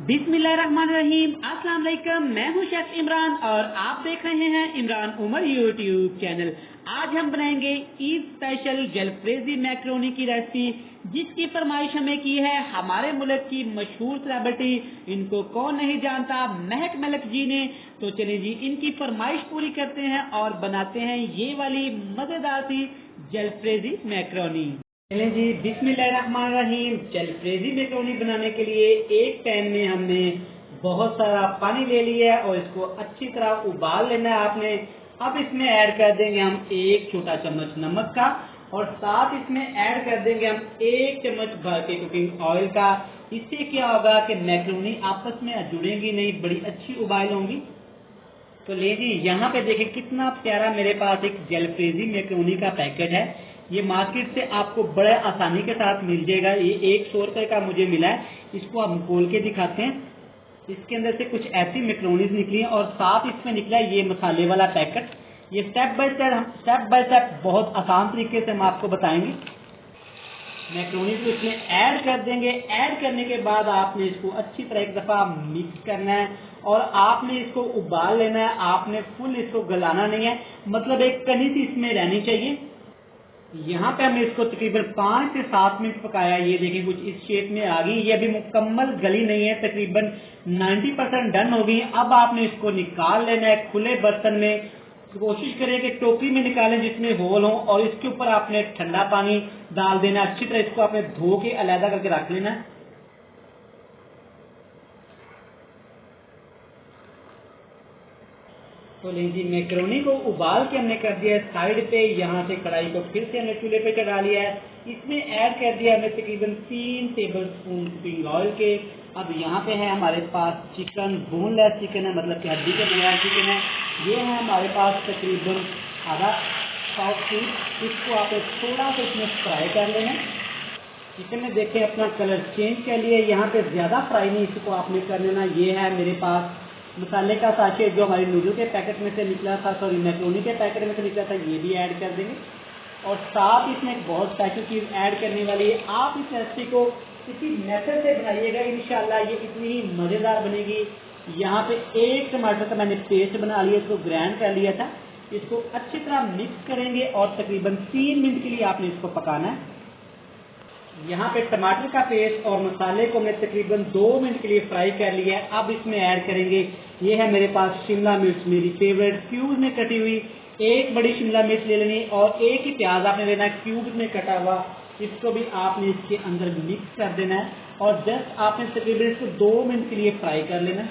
बिस्मिल्लाहिर्रहमानिर्रहीम। अस्सलाम वालेकुम। मैं हूं शेफ इमरान और आप देख रहे हैं इमरान उमर यूट्यूब चैनल। आज हम बनाएंगे ईद स्पेशल जलफ्रेजी मैक्रोनी की रेसिपी, जिसकी फरमाइश हमें की है हमारे मुल्क की मशहूर सेलिब्रिटी, इनको कौन नहीं जानता, महक मलिक जी ने। तो चलिए जी, इनकी फरमाइश पूरी करते हैं और बनाते हैं ये वाली मजेदार सी जलफ्रेजी मैक्रोनी। चलें जी, बिस्मिल्लाहिर्रहमानिर्रहीम। जलफ्रेजी मैक्रोनी बनाने के लिए एक पैन में हमने बहुत सारा पानी ले लिया है और इसको अच्छी तरह उबाल लेना है आपने। अब इसमें ऐड कर देंगे हम एक छोटा चम्मच नमक का और साथ इसमें ऐड कर देंगे हम एक चम्मच भर के कुकिंग ऑयल का। इससे क्या होगा कि मैक्रोनी आपस में जुड़ेंगी नहीं, बड़ी अच्छी उबाल होंगी। तो ले जी, यहाँ पे देखिए कितना प्यारा मेरे पास एक जलफ्रेजी मैक्रोनी का पैकेट है। ये मार्केट से आपको बड़े आसानी के साथ मिल जाएगा। ये 100 रुपए का मुझे मिला है। इसको हम खोल के दिखाते हैं। इसके अंदर से कुछ ऐसी मैक्रोनीज निकली हैं और साथ इसमें निकला है ये मसाले वाला पैकेट। ये स्टेप बाय स्टेप बहुत आसान तरीके से हम आपको बताएंगे। मैक्रोनी को इसमें ऐड कर देंगे। ऐड करने के बाद आपने इसको अच्छी तरह एक दफ़ा मिक्स करना है और आपने इसको उबाल लेना है। आपने फुल इसको गलाना नहीं है, मतलब एक कनी सी इसमें रहनी चाहिए। यहाँ पे हमने इसको तकरीबन 5 से 7 मिनट पकाया। ये देखिए कुछ इस शेप में आ गई। ये अभी मुकम्मल गली नहीं है, तकरीबन 90% डन हो गई। अब आपने इसको निकाल लेना है खुले बर्तन में। कोशिश करें कि टोकरी में निकालें जिसमें होल हो और इसके ऊपर आपने ठंडा पानी डाल देना। अच्छी तरह इसको आपने धो के अलग करके रख लेना है। तो लीजिए, मैक्रोनी को उबाल के हमने कर दिया है साइड पे। यहाँ से कढ़ाई को फिर से हमने चूल्हे पे चढ़ा लिया है। इसमें ऐड कर दिया हमने तकरीबन 3 टेबल स्पून कुकिंग ऑयल के। अब यहाँ पे है हमारे पास चिकन, बोनलेस चिकन है, मतलब कि हड्डी के बगैर चिकन है। ये है हमारे पास तकरीबन आधा पाव पीस। इसको आप थोड़ा सा इसमें फ्राई कर लेना। चिकन में देखें अपना कलर चेंज कर लिया। यहाँ पे ज़्यादा फ्राई नहीं इसको आपने कर लेना। ये है मेरे पास मसाले का साशे जो हमारे नूडल के पैकेट में से निकला था, सॉरी मैक्रोनी के पैकेट में से निकला था, ये भी ऐड कर देंगे। और साथ इसमें एक बहुत स्पेशल चीज़ ऐड करने वाली है। आप इस रेसिपी को किसी मेथड से बनाइएगा, इंशाल्लाह ये इतनी ही मज़ेदार बनेगी। यहाँ पे एक टमाटर का मैंने पेस्ट बना लिया, इसको ग्राइंड कर लिया था। इसको अच्छी तरह मिक्स करेंगे और तकरीबन 3 मिनट के लिए आपने इसको पकाना है। यहाँ पे टमाटर का पेस्ट और मसाले को हमने तकरीबन 2 मिनट के लिए फ्राई कर लिया है। अब इसमें ऐड करेंगे, ये है मेरे पास शिमला मिर्च, मेरी फेवरेट, क्यूब में कटी हुई। एक बड़ी शिमला मिर्च ले लेनी और एक ही प्याज आपने लेना है क्यूब में कटा हुआ। इसको भी आपने इसके अंदर मिक्स कर देना है और जस्ट आपने तकरीबन इसको 2 मिनट के लिए फ्राई कर लेना है।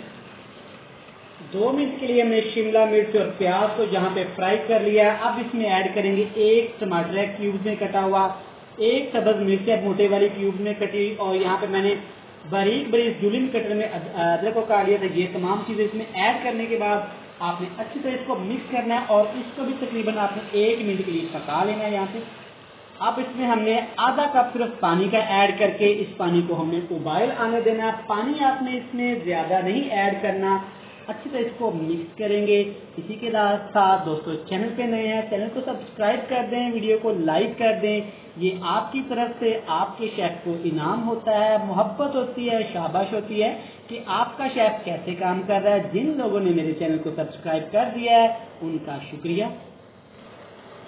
2 मिनट के लिए हमने शिमला मिर्च और प्याज को जहाँ पे फ्राई कर लिया है। अब इसमें ऐड करेंगे एक टमाटर है क्यूब में कटा हुआ, एक सब्ज मिर्च है मोटे वाली क्यूब में कटी, और यहाँ पे मैंने बारीक बारीक जुलिन कटर में अदरक को काट लिया था। ये तमाम चीज़ें इसमें ऐड करने के बाद आपने अच्छी तरह इसको मिक्स करना है और इसको भी तकरीबन आपने 1 मिनट के लिए पका लेना है यहाँ पे। अब इसमें हमने आधा कप सिर्फ पानी का ऐड करके इस पानी को हमने उबाल आने देना। पानी आपने इसमें ज़्यादा नहीं ऐड करना। अच्छी तरह इसको मिक्स करेंगे। इसी के साथ दोस्तों, चैनल पे नए हैं, चैनल को सब्सक्राइब कर दें, वीडियो को लाइक कर दें। ये आपकी तरफ से आपके शेफ को इनाम होता है, मोहब्बत होती है, शाबाश होती है कि आपका शेफ कैसे काम कर रहा है। जिन लोगों ने मेरे चैनल को सब्सक्राइब कर दिया है उनका शुक्रिया।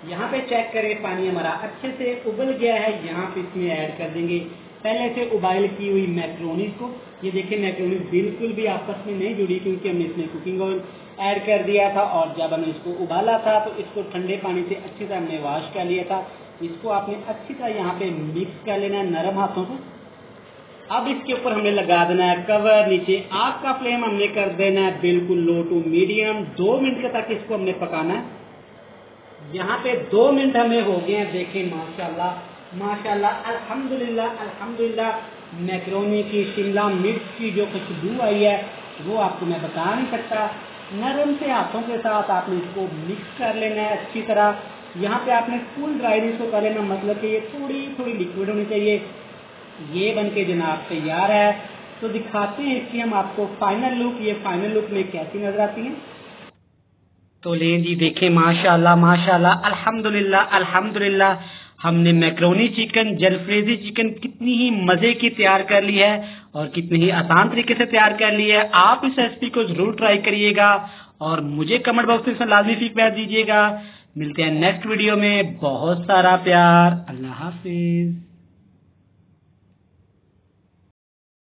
यहाँ पे चेक करें, पानी हमारा अच्छे से उबल गया है। यहाँ पे इसमें ऐड कर देंगे पहले से उबाइल की हुई मैक्रोनीज को। ये देखिए मैक्रोनीज बिल्कुल भी आपस में नहीं जुड़ी क्योंकि हमने इसमें कुकिंग ऑयल ऐड कर दिया था और जब हमने इसको उबाला था तो इसको ठंडे पानी से अच्छी तरह हमने वॉश कर लिया था। इसको आपने अच्छी तरह यहाँ पे मिक्स कर लेना है नरम हाथों से। अब इसके ऊपर हमने लगा देना है कवर। नीचे आग का फ्लेम हमने कर देना है बिल्कुल लो टू मीडियम। 2 मिनट तक इसको हमने पकाना है। यहाँ पे 2 मिनट हमें हो गए हैं। देखें माशाल्लाह माशाल्लाह, अल्हम्दुलिल्लाह अल्हम्दुलिल्लाह, मैक्रोनी की शिमला मिर्च की जो खुशबू आई है वो आपको मैं बता नहीं सकता। नरम से हाथों के साथ आपने इसको मिक्स कर लेना है अच्छी तरह। यहाँ पे आपने फुल ड्राई इसको कर लेना, मतलब कि ये थोड़ी थोड़ी लिक्विड होनी चाहिए। ये बनके जनाब तैयार है। तो दिखाते हैं इसकी हम आपको फाइनल लुक। ये फाइनल लुक में कैसी नजर आती है। तो ले जी, देखें माशाल्लाह माशाल्लाह, अल्हम्दुलिल्लाह अल्हम्दुलिल्लाह, हमने मैक्रोनी चिकन, जलफ्रेजी चिकन कितनी ही मजे की तैयार कर ली है और कितनी ही आसान तरीके से तैयार कर ली है। आप इस रेसिपी को जरूर ट्राई करिएगा और मुझे कमेंट बॉक्स में इसमें लाजमी फीडबैक दीजिएगा। मिलते हैं नेक्स्ट वीडियो में। बहुत सारा प्यार। अल्लाह हाफिज।